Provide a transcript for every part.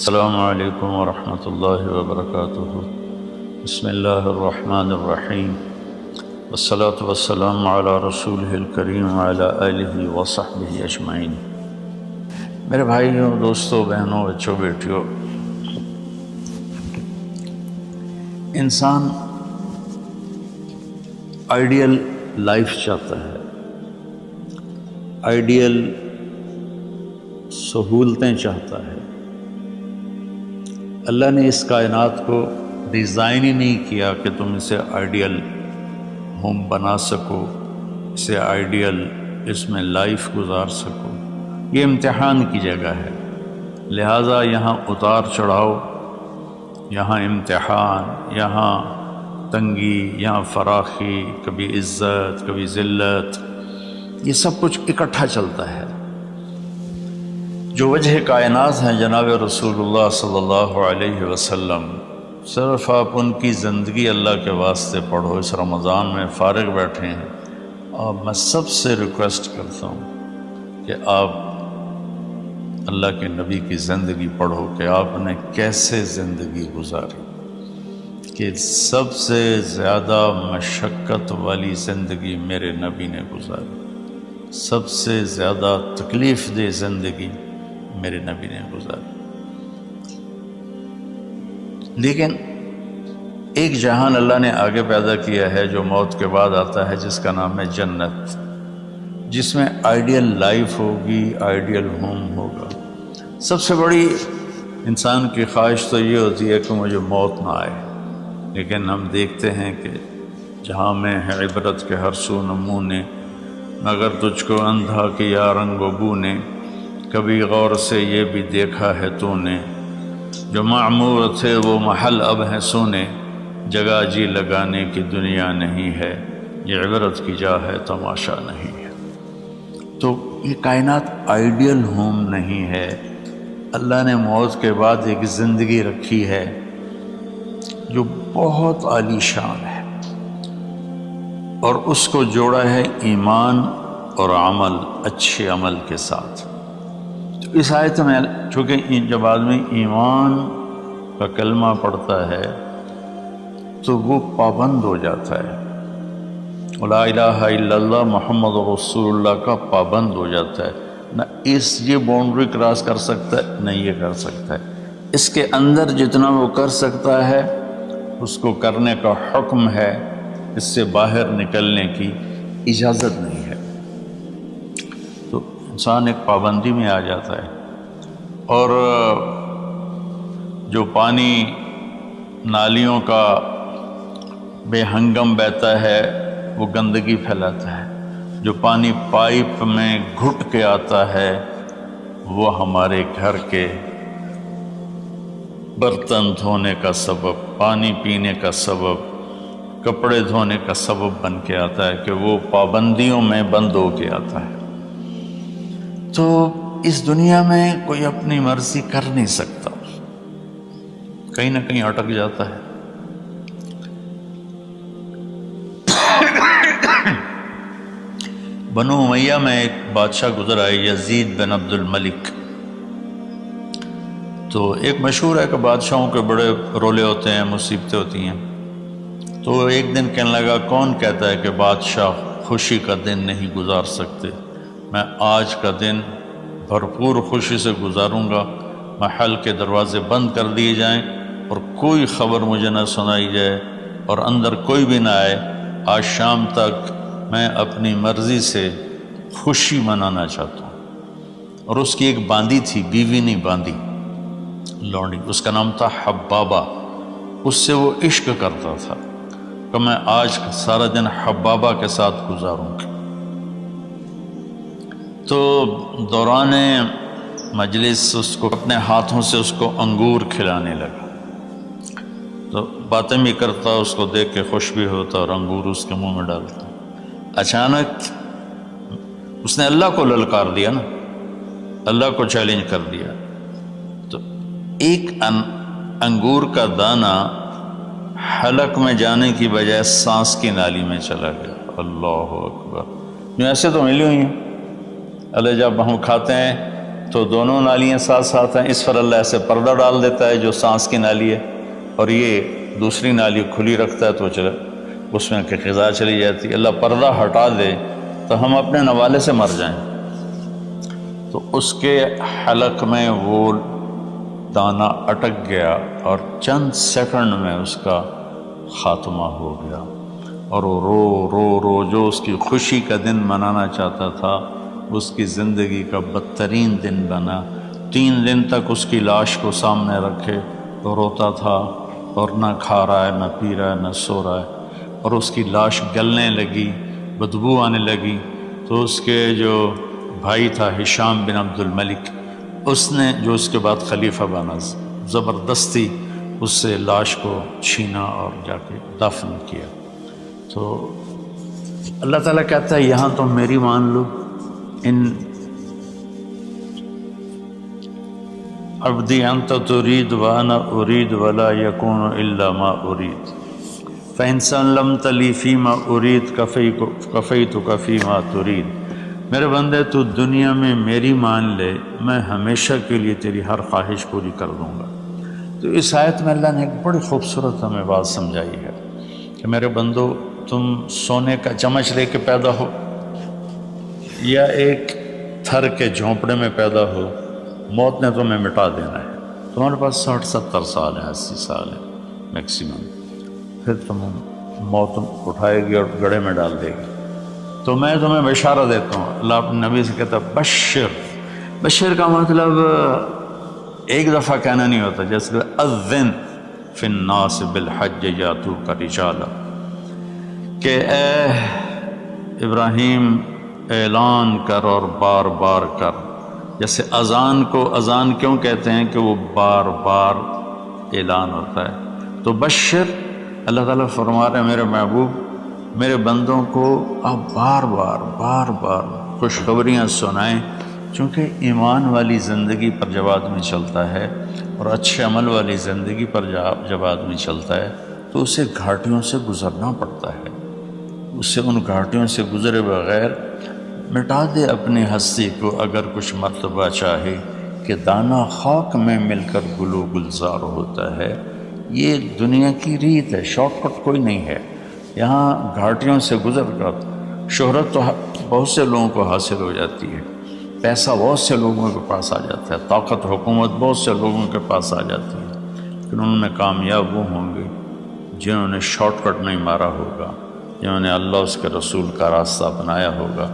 السلام علیکم ورحمۃ اللہ وبرکاتہ۔ بسم اللہ الرحمن الرحیم، والصلاة والسلام علی رسولہ الکریم وعلی آلہ وصحبہ اجمعین۔ میرے بھائیوں، دوستوں، بہنوں، بچوں، بیٹیوں، انسان آئیڈیل لائف چاہتا ہے، آئیڈیل سہولتیں چاہتا ہے۔ اللہ نے اس کائنات کو ڈیزائن ہی نہیں کیا کہ تم اسے آئیڈیل ہوم بنا سکو، اسے آئیڈیل اس میں لائف گزار سکو۔ یہ امتحان کی جگہ ہے، لہٰذا یہاں اتار چڑھاؤ، یہاں امتحان، یہاں تنگی، یہاں فراخی، کبھی عزت، کبھی ذلت، یہ سب کچھ اکٹھا چلتا ہے۔ جو وجہ کائنات ہیں جناب رسول اللہ صلی اللہ علیہ وسلم، صرف آپ ان کی زندگی اللہ کے واسطے پڑھو۔ اس رمضان میں فارغ بیٹھے ہیں، اور میں سب سے ریکویسٹ کرتا ہوں کہ آپ اللہ کے نبی کی زندگی پڑھو کہ آپ نے کیسے زندگی گزاری، کہ سب سے زیادہ مشقت والی زندگی میرے نبی نے گزاری، سب سے زیادہ تکلیف دہ زندگی میرے نبی نے گزاری۔ لیکن ایک جہان اللہ نے آگے پیدا کیا ہے جو موت کے بعد آتا ہے، جس کا نام ہے جنت، جس میں آئیڈیل لائف ہوگی، آئیڈیل ہوم ہوگا۔ سب سے بڑی انسان کی خواہش تو یہ ہوتی ہے کہ مجھے موت نہ آئے، لیکن ہم دیکھتے ہیں کہ جہاں میں ہے عبرت کے ہر سو نمونے، مگر تجھ کو اندھا کیا رنگ و بو نے، کبھی غور سے یہ بھی دیکھا ہے تو نے، جو معمور تھے وہ محل اب ہیں سونے، جگہ جی لگانے کی دنیا نہیں ہے، یہ عبرت کی جا ہے تماشا نہیں ہے۔ تو یہ کائنات آئیڈیل ہوم نہیں ہے۔ اللہ نے موت کے بعد ایک زندگی رکھی ہے جو بہت عالی شان ہے، اور اس کو جوڑا ہے ایمان اور عمل، اچھے عمل کے ساتھ۔ تو اس آیت میں چونکہ جب آدمی ایمان کا کلمہ پڑھتا ہے تو وہ پابند ہو جاتا ہے، لا الہ الا اللہ محمد رسول اللہ کا پابند ہو جاتا ہے، نہ یہ باؤنڈری کراس کر سکتا ہے، نہ یہ کر سکتا ہے۔ اس کے اندر جتنا وہ کر سکتا ہے اس کو کرنے کا حکم ہے، اس سے باہر نکلنے کی اجازت نہیں ہے۔ تو انسان ایک پابندی میں آ جاتا ہے، اور جو پانی نالیوں کا بے ہنگم بہتا ہے وہ گندگی پھیلاتا ہے، جو پانی پائپ میں گھٹ کے آتا ہے وہ ہمارے گھر کے برتن دھونے کا سبب، پانی پینے کا سبب، کپڑے دھونے کا سبب بن کے آتا ہے، کہ وہ پابندیوں میں بند ہو کے آتا ہے۔ تو اس دنیا میں کوئی اپنی مرضی کر نہیں سکتا، کہیں نہ کہیں اٹک جاتا ہے۔ بنو امیہ میں ایک بادشاہ گزر آئے، یزید بن عبد الملک۔ تو ایک مشہور ہے کہ بادشاہوں کے بڑے رولے ہوتے ہیں، مصیبتیں ہوتی ہیں۔ تو ایک دن کہنے لگا، کون کہتا ہے کہ بادشاہ خوشی کا دن نہیں گزار سکتے؟ میں آج کا دن بھرپور خوشی سے گزاروں گا، محل کے دروازے بند کر دیے جائیں اور کوئی خبر مجھے نہ سنائی جائے اور اندر کوئی بھی نہ آئے۔ آج شام تک میں اپنی مرضی سے خوشی منانا چاہتا ہوں۔ اور اس کی ایک باندی تھی، بیوی نہیں باندی، لونڈی، اس کا نام تھا حبابہ۔ اس سے وہ عشق کرتا تھا کہ میں آج سارا دن حبابہ کے ساتھ گزاروں گا۔ تو دوران مجلس اس کو اپنے ہاتھوں سے اس کو انگور کھلانے لگا، تو باتیں بھی کرتا، اس کو دیکھ کے خوش بھی ہوتا اور انگور اس کے منہ میں ڈالتا۔ اچانک اس نے اللہ کو للکار دیا نا، اللہ کو چیلنج کر دیا، تو ایک انگور کا دانہ حلق میں جانے کی بجائے سانس کی نالی میں چلا گیا۔ اللہ اکبر! ایسے تو ملی ہوئی ہیں، اللہ جب ہم کھاتے ہیں تو دونوں نالیاں ساتھ ساتھ ہیں، اس پر اللہ ایسے پردہ ڈال دیتا ہے جو سانس کی نالی ہے، اور یہ دوسری نالی کھلی رکھتا ہے تو چلے اس میں کہ غذا چلی جاتی ہے۔ اللہ پردہ ہٹا دے تو ہم اپنے نوالے سے مر جائیں، تو اس کے حلق میں وہ دانہ اٹک گیا اور چند سیکنڈ میں اس کا خاتمہ ہو گیا، اور وہ رو رو رو جو اس کی خوشی کا دن منانا چاہتا تھا اس کی زندگی کا بدترین دن بنا۔ 3 دن تک اس کی لاش کو سامنے رکھے تو روتا تھا، اور نہ کھا رہا ہے، نہ پی رہا ہے، نہ سو رہا ہے، اور اس کی لاش گلنے لگی، بدبو آنے لگی۔ تو اس کے جو بھائی تھا ہشام بن عبد الملک، اس نے جو اس کے بعد خلیفہ بنا، زبردستی اس سے لاش کو چھینا اور جا کے دفن کیا۔ تو اللہ تعالیٰ کہتا ہے یہاں تم میری مان لو، ان عبدی انت ترید وانا ارید ولا یکون الا ما ارید فإن سلمت لی فیما ارید کفیتک فیما ترید۔ میرے بندے تو دنیا میں میری مان لے، میں ہمیشہ کے لیے تیری ہر خواہش پوری کر دوں گا۔ تو اس آیت میں اللہ نے ایک بڑی خوبصورت ہمیں بات سمجھائی ہے کہ میرے بندو، تم سونے کا چمچ لے کے پیدا ہو یا ایک تھر کے جھونپڑے میں پیدا ہو، موت نے تمہیں مٹا دینا ہے۔ تمہارے پاس 60-70 سال ہیں، 80 سال ہیں میکسیمم، پھر تم موت اٹھائے گی اور گڑھے میں ڈال دے گی۔ تو میں تمہیں بشارہ دیتا ہوں، اللہ اپنے نبی سے کہتا ہے بشر کا مطلب ایک دفعہ کہنا نہیں ہوتا، جیسے اذن فی الناس بالحج یاتوک رجالا، کہ اے ابراہیم اعلان کر اور بار بار کر۔ جیسے اذان کو اذان کیوں کہتے ہیں کہ وہ بار بار اعلان ہوتا ہے، تو بشر اللہ تعالیٰ فرما رہے ہیں میرے محبوب، میرے بندوں کو آپ بار بار خوشخبریاں سنائیں، چونکہ ایمان والی زندگی پر جب آدمی چلتا ہے اور اچھے عمل والی زندگی پر جب آدمی چلتا ہے تو اسے گھاٹیوں سے گزرنا پڑتا ہے، اسے ان گھاٹیوں سے گزرے بغیر مٹا دے اپنی ہستی کو اگر کچھ مرتبہ چاہے کہ دانہ خاک میں مل کر گل و گلزار ہوتا ہے۔ یہ دنیا کی ریت ہے، شارٹ کٹ کوئی نہیں ہے۔ یہاں گھاٹیوں سے گزر کر شہرت تو بہت سے لوگوں کو حاصل ہو جاتی ہے، پیسہ بہت سے لوگوں کے پاس آ جاتا ہے، طاقت حکومت بہت سے لوگوں کے پاس آ جاتی ہے، لیکن ان میں کامیاب وہ ہوں گے جنہوں نے شارٹ کٹ نہیں مارا ہوگا، جنہوں نے اللہ اس کے رسول کا راستہ اپنایا ہوگا۔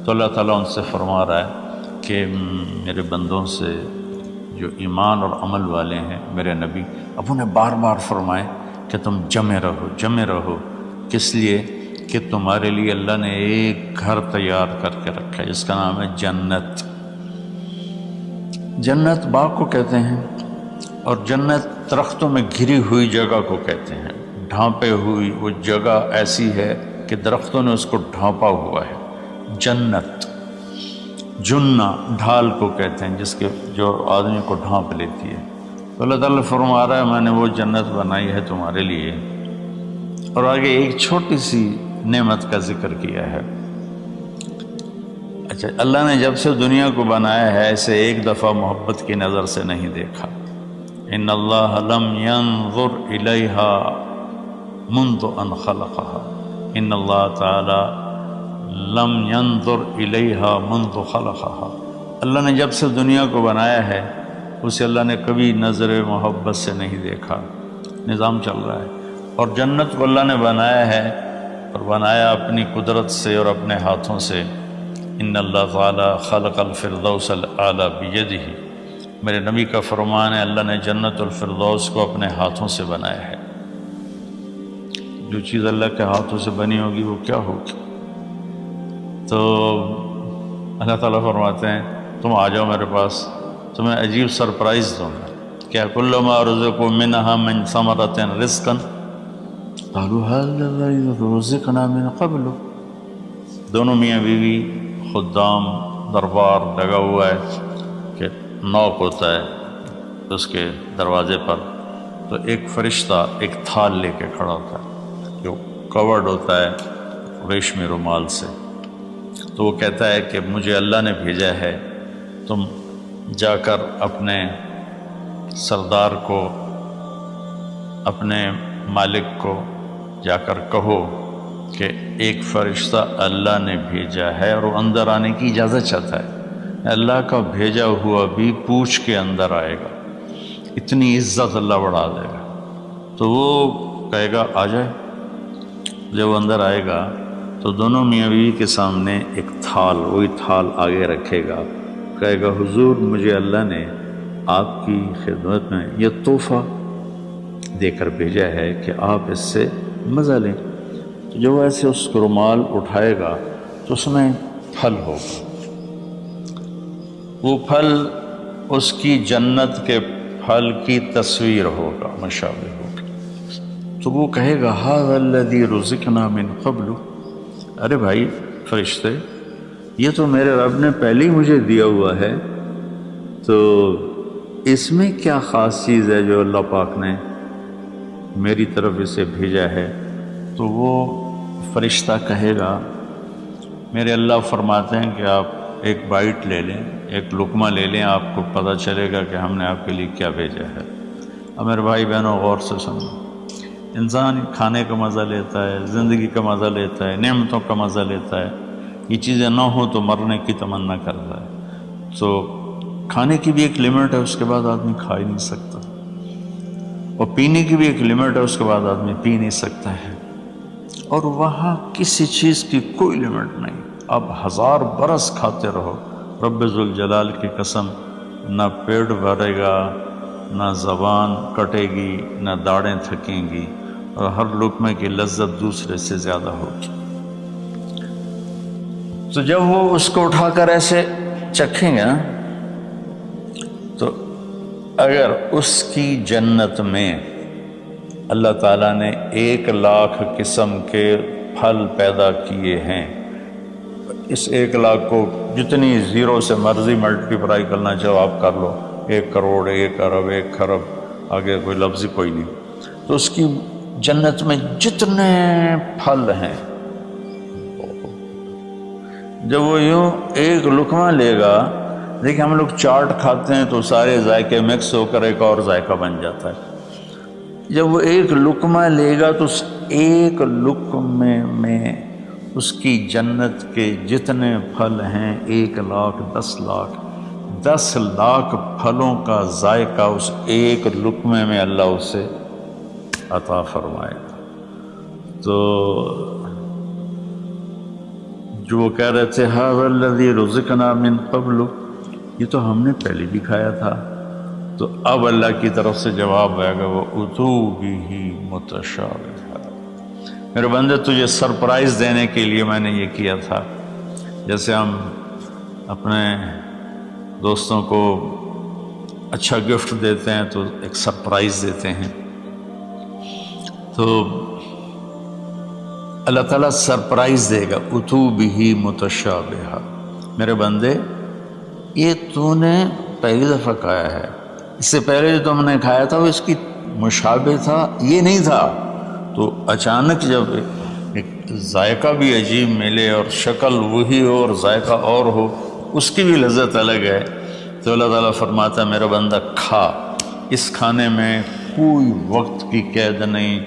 تو اللہ تعالیٰ ان سے فرما رہا ہے کہ میرے بندوں سے جو ایمان اور عمل والے ہیں میرے نبی، اب انہیں بار بار فرمائیں کہ تم جمے رہو، کس لیے کہ تمہارے لیے اللہ نے ایک گھر تیار کر کے رکھا ہے جس کا نام ہے جنت۔ جنت باغ کو کہتے ہیں، اور جنت درختوں میں گھری ہوئی جگہ کو کہتے ہیں، ڈھانپے ہوئی وہ جگہ ایسی ہے کہ درختوں نے اس کو ڈھانپا ہوا ہے۔ جنت جنہ ڈھال کو کہتے ہیں جس کے جو آدمی کو ڈھانپ لیتی ہے۔ تو اللہ تعالیٰ فرما رہا ہے میں نے وہ جنت بنائی ہے تمہارے لیے، اور آگے ایک چھوٹی سی نعمت کا ذکر کیا ہے۔ اچھا، اللہ نے جب سے دنیا کو بنایا ہے اسے ایک دفعہ محبت کی نظر سے نہیں دیکھا۔ ان اللہ لم ينظر الیہا منذ ان خلقها، ان اللہ تعالی لم ينظر الیہا منذ خلقها، اللہ نے جب سے دنیا کو بنایا ہے اسے اللہ نے کبھی نظر محبت سے نہیں دیکھا۔ نظام چل رہا ہے، اور جنت کو اللہ نے بنایا ہے، اور بنایا اپنی قدرت سے اور اپنے ہاتھوں سے۔ ان اللہ تعالی خلق الفردوس الاعلی بیدہ، میرے نبی کا فرمان ہے اللہ نے جنت الفردوس کو اپنے ہاتھوں سے بنایا ہے۔ جو چیز اللہ کے ہاتھوں سے بنی ہوگی وہ کیا ہوگی؟ تو اللہ تعالیٰ فرماتے ہیں تم آ جاؤ میرے پاس، تمہیں عجیب سرپرائز دوں گا۔ کیا کلما رزقوا منها من ثمرۃ رزقا قالوا هذا الذي رزقنا من قبل، دونوں میاں بیوی خدام دربار لگا ہوا ہے کہ نوک ہوتا ہے اس کے دروازے پر، تو ایک فرشتہ ایک تھال لے کے کھڑا ہوتا ہے جو کورڈ ہوتا ہے ریشمی رومال سے، تو وہ کہتا ہے کہ مجھے اللہ نے بھیجا ہے تم جا کر اپنے سردار کو، اپنے مالک کو جا کر کہو کہ ایک فرشتہ اللہ نے بھیجا ہے اور وہ اندر آنے کی اجازت چاہتا ہے، اللہ کا بھیجا ہوا بھی پوچھ کے اندر آئے گا، اتنی عزت اللہ بڑھا دے گا۔ تو وہ کہے گا آ جائے۔ جب وہ اندر آئے گا تو دونوں میاں بیوی کے سامنے ایک تھال، وہی تھال آگے رکھے گا، کہے گا حضور مجھے اللہ نے آپ کی خدمت میں یہ تحفہ دے کر بھیجا ہے کہ آپ اس سے مزہ لیں۔ تو جب وہ ایسے اس رومال اٹھائے گا تو اس میں پھل ہوگا، وہ پھل اس کی جنت کے پھل کی تصویر ہوگا، مشابہ ہوگا۔ تو وہ کہے گا ھذا الذی رزقنا من قبل، ارے بھائی فرشتے یہ تو میرے رب نے پہلے ہی مجھے دیا ہوا ہے، تو اس میں کیا خاص چیز ہے جو اللہ پاک نے میری طرف اسے بھیجا ہے؟ تو وہ فرشتہ کہے گا میرے اللہ فرماتے ہیں کہ آپ ایک بائٹ لے لیں، ایک لقمہ لے لیں، آپ کو پتہ چلے گا کہ ہم نے آپ کے لیے کیا بھیجا ہے۔ اب میرے بھائی بہنوں غور سے سنو، انسان کھانے کا مزہ لیتا ہے، زندگی کا مزہ لیتا ہے، نعمتوں کا مزہ لیتا ہے، یہ چیزیں نہ ہوں تو مرنے کی تمنا کرتا ہے۔ تو کھانے کی بھی ایک لمٹ ہے، اس کے بعد آدمی کھا ہی نہیں سکتا، اور پینے کی بھی ایک لمٹ ہے، اس کے بعد آدمی پی نہیں سکتا ہے، اور وہاں کسی چیز کی کوئی لمٹ نہیں، اب 1000 برس کھاتے رہو، رب ذوالجلال کی قسم نہ پیٹ بھرے گا، نہ زبان کٹے گی، نہ داڑیں تھکیں گی، اور ہر لقمے کی لذت دوسرے سے زیادہ ہوگی۔ تو جب وہ اس کو اٹھا کر ایسے چکھیں گے نا، تو اگر اس کی جنت میں اللہ تعالیٰ نے 1,00,000 قسم کے پھل پیدا کیے ہیں، اس 1,00,000 کو جتنی زیرو سے مرضی ملٹیپلائی کرنا چاہو آپ کر لو، 1 کروڑ، 1 ارب، 1 خرب، آگے کوئی لفظ ہی کوئی نہیں۔ تو اس کی جنت میں جتنے پھل ہیں، جب وہ یوں ایک لقمہ لے گا، دیکھیں ہم لوگ چاٹ کھاتے ہیں تو سارے ذائقے مکس ہو کر ایک اور ذائقہ بن جاتا ہے، جب وہ ایک لقمہ لے گا تو اس ایک لقمے میں اس کی جنت کے جتنے پھل ہیں 1,00,000، 10,00,000، 10,00,000 پھلوں کا ذائقہ اس ایک لقمے میں اللہ اسے عطا فرمائے گا۔ تو جو وہ کہہ رہے تھے ھذا الذی رزقنا من قبل، یہ تو ہم نے پہلے بھی کھایا تھا، تو اب اللہ کی طرف سے جواب آئے گا وہ اتو بہ متشابہا، میرے بندے تجھے سرپرائز دینے کے لیے میں نے یہ کیا تھا۔ جیسے ہم اپنے دوستوں کو اچھا گفٹ دیتے ہیں تو ایک سرپرائز دیتے ہیں، تو اللہ تعالیٰ سرپرائز دے گا اتو بہ متشابہا، میرے بندے یہ تو نے پہلی دفعہ کھایا ہے، اس سے پہلے جو تم نے کھایا تھا وہ اس کی مشابہ تھا، یہ نہیں تھا۔ تو اچانک جب ایک ذائقہ بھی عجیب ملے اور شکل وہی ہو اور ذائقہ اور ہو، اس کی بھی لذت الگ ہے، تو اللہ تعالیٰ فرماتا ہے میرا بندہ کھا، اس کھانے میں کوئی وقت کی قید نہیں،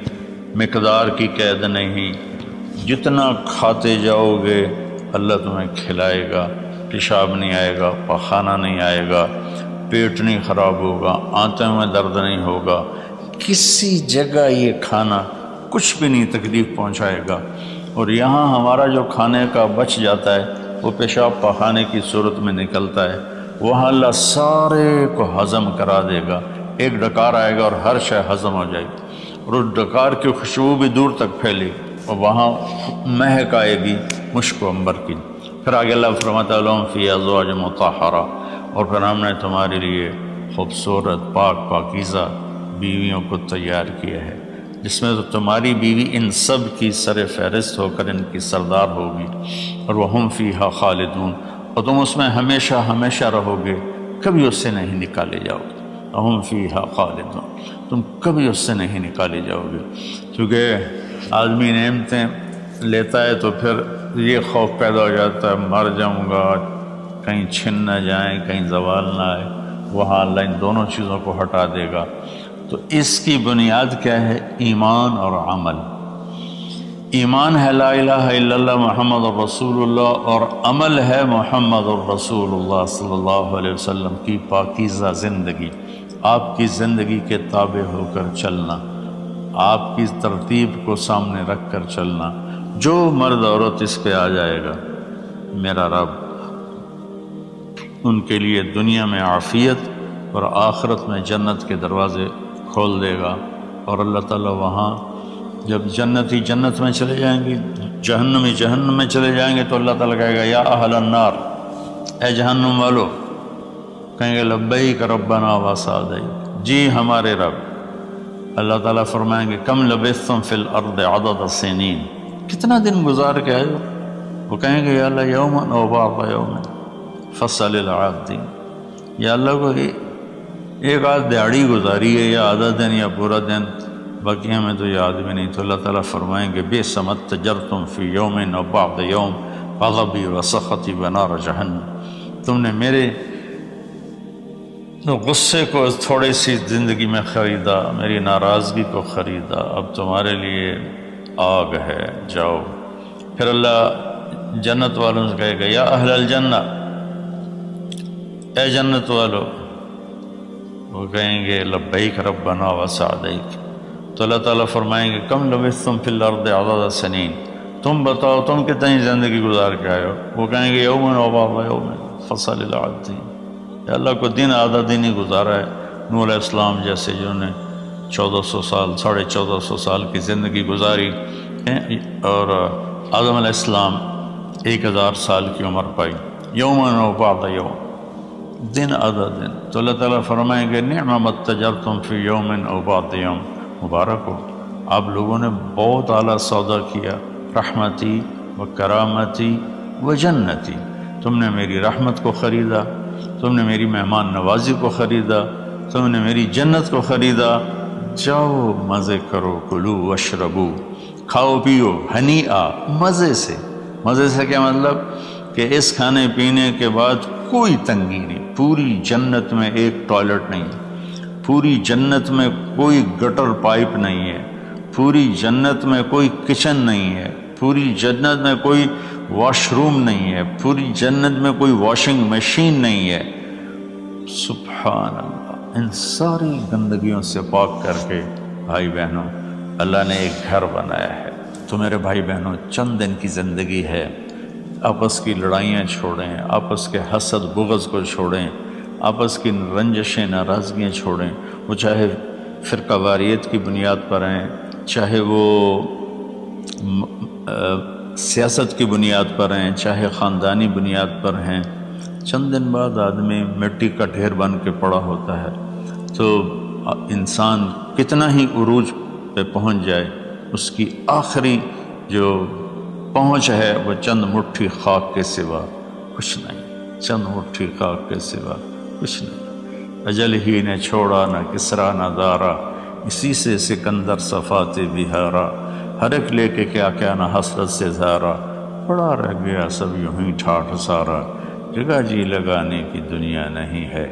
مقدار کی قید نہیں، جتنا کھاتے جاؤ گے اللہ تمہیں کھلائے گا، پیشاب نہیں آئے گا، پاخانہ نہیں آئے گا، پیٹ نہیں خراب ہوگا، آنتوں میں درد نہیں ہوگا، کسی جگہ یہ کھانا کچھ بھی نہیں تکلیف پہنچائے گا۔ اور یہاں ہمارا جو کھانے کا بچ جاتا ہے وہ پیشاب پاخانے کی صورت میں نکلتا ہے، وہاں اللہ سارے کو ہضم کرا دے گا، ایک ڈکار آئے گا اور ہر شے ہضم ہو جائے گی، اور اس ڈکار کی خوشبو بھی دور تک پھیلے گی، اور وہاں مہک آئے گی مشک و عنبر کی۔ پھر آگے اللہ فرماتا ہے لہم فیہا ازواج مطہرہ، اور پھر ہم نے تمہارے لیے خوبصورت پاک پاکیزہ بیویوں کو تیار کیا ہے، جس میں تو تمہاری بیوی ان سب کی سر فہرست ہو کر ان کی سردار ہوگی، اور وہم فیہا خالدون، اور تم اس میں ہمیشہ ہمیشہ رہو گے، کبھی اس سے نہیں نکالے جاؤ گے، وہم فیہا خالدون، تم کبھی اس سے نہیں نکالے جاؤ گے۔ کیونکہ آدمی نعمتیں لیتا ہے تو پھر یہ خوف پیدا ہو جاتا ہے مر جاؤں گا، کہیں چھن نہ جائیں، کہیں زوال نہ آئے، وہاں اللہ ان دونوں چیزوں کو ہٹا دے گا۔ تو اس کی بنیاد کیا ہے؟ ایمان اور عمل۔ ایمان ہے لا الہ الا اللہ محمد الرسول اللہ، اور عمل ہے محمد الرسول اللہ صلی اللہ علیہ وسلم کی پاکیزہ زندگی، آپ کی زندگی کے تابع ہو کر چلنا، آپ کی ترتیب کو سامنے رکھ کر چلنا۔ جو مرد عورت اس پہ آ جائے گا، میرا رب ان کے لیے دنیا میں عافیت اور آخرت میں جنت کے دروازے کھول دے گا۔ اور اللہ تعالیٰ وہاں جب جنتی جنت میں چلے جائیں گے، جہنمی جہنم میں چلے جائیں گے، تو اللہ تعالیٰ کہے گا یا اہل النار، اے جہنم والو، کہیں گے لبیک ربنا وسعدیک، جی ہمارے رب۔ اللہ تعالیٰ فرمائیں گے کم لبثتم فی الارض عدد السنین، کتنا دن گزار کے آئے ہو؟ وہ کہیں گے یا اللہ یوما او بعض یوم فصل العادین، یا اللہ کو ایک آدھ دیہڑی گزاری ہے، یا آدھا دن یا پورا دن، باقی ہمیں تو یاد بھی نہیں۔ تو اللہ تعالیٰ فرمائیں گے بئس ما اتجرتم فی یوم او بعض یوم غضبی وسخطی ونار جہنم، تم نے میرے غصے کو تھوڑی سی زندگی میں خریدا، میری ناراضگی کو خریدا، اب تمہارے لیے آگ ہے، جاؤ۔ پھر اللہ جنت والوں سے کہے گا یا اہل الجنہ، اے جنت والو، وہ کہیں گے لبیک ربنا وسعدیک۔ تو اللہ تعالیٰ فرمائیں گے کم لبثتم فی الارض عدد سنین، تم بتاؤ تم کتنی زندگی گزار کے آئے ہو؟ وہ کہیں گے یوم و بعض یوم فصل العادین، یا اللہ کو دن آدھا دن ہی گزارا ہے۔ نوح علیہ السلام جیسے جنہوں نے 1400 سال 1450 سال کی زندگی گزاری، اور آدم علیہ السلام 1000 سال کی عمر پائی، یوم و بعض یوم، دن آدھا دن۔ تو اللہ تعالیٰ فرمائیں گے نعم ما اتجرتم فی یوم او بعض یوم، مبارک ہو، آپ لوگوں نے بہت اعلیٰ سودا کیا، رحمتی و کرامتی و جنتی، تم نے میری رحمت کو خریدا، تم نے میری مہمان نوازی کو خریدا، تم نے میری جنت کو خریدا، جاؤ مزے کرو، کلو واشربو، کھاؤ پیو، ہنیئا، مزے سے۔ مزے سے کیا مطلب؟ کہ اس کھانے پینے کے بعد کوئی تنگی نہیں، پوری جنت میں ایک ٹوائلٹ نہیں، پوری جنت میں کوئی گٹر پائپ نہیں ہے، پوری جنت میں کوئی کچن نہیں ہے، پوری جنت میں کوئی واش روم نہیں ہے، پوری جنت میں کوئی واشنگ مشین نہیں ہے۔ سبحان اللہ، ان ساری گندگیوں سے پاک کر کے بھائی بہنوں اللہ نے ایک گھر بنایا ہے۔ تو میرے بھائی بہنوں چند دن کی زندگی ہے، آپس کی لڑائیاں چھوڑیں، آپس کے حسد بغض کو چھوڑیں، آپس کی رنجشیں ناراضگیاں چھوڑیں، وہ چاہے فرقہ واریت کی بنیاد پر ہیں، چاہے وہ سیاست کی بنیاد پر ہیں، چاہے خاندانی بنیاد پر ہیں۔ چند دن بعد آدمی مٹی کا ڈھیر بن کے پڑا ہوتا ہے، تو انسان کتنا ہی عروج پہ پہنچ جائے، اس کی آخری جو پہنچ ہے وہ چند مٹھی خاک کے سوا کچھ نہیں، چند مٹھی خاک کے سوا کچھ نہیں۔ اجل ہی نے چھوڑا نہ کسرا نہ دارا، اسی سے سکندر صفات بہارا، ہر ایک لے کے کیا کیا نہ حسرت سے زارا، پڑا رہ گیا سب یوں ہی ٹھاٹھ سارا، جگہ جی لگانے کی دنیا نہیں ہے،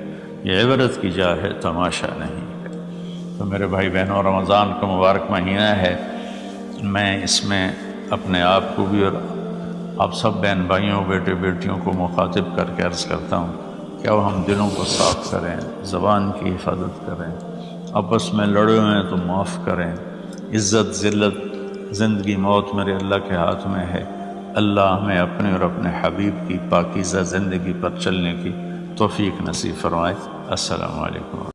یہ عبرت کی جا ہے تماشا نہیں ہے۔ تو میرے بھائی بہنوں رمضان کا مبارک مہینہ ہے، میں اس میں اپنے آپ کو بھی اور آپ سب بہن بھائیوں بیٹے بیٹیوں کو مخاطب کر کے عرض کرتا ہوں کہ اب ہم دلوں کو صاف کریں، زبان کی حفاظت کریں، آپس میں لڑے ہوئے ہیں تو معاف کریں، عزت ذلت زندگی موت میرے اللہ کے ہاتھ میں ہے۔ اللہ ہمیں اپنے اور اپنے حبیب کی پاکیزہ زندگی پر چلنے کی توفیق نصیب فرمائے۔ السلام علیکم۔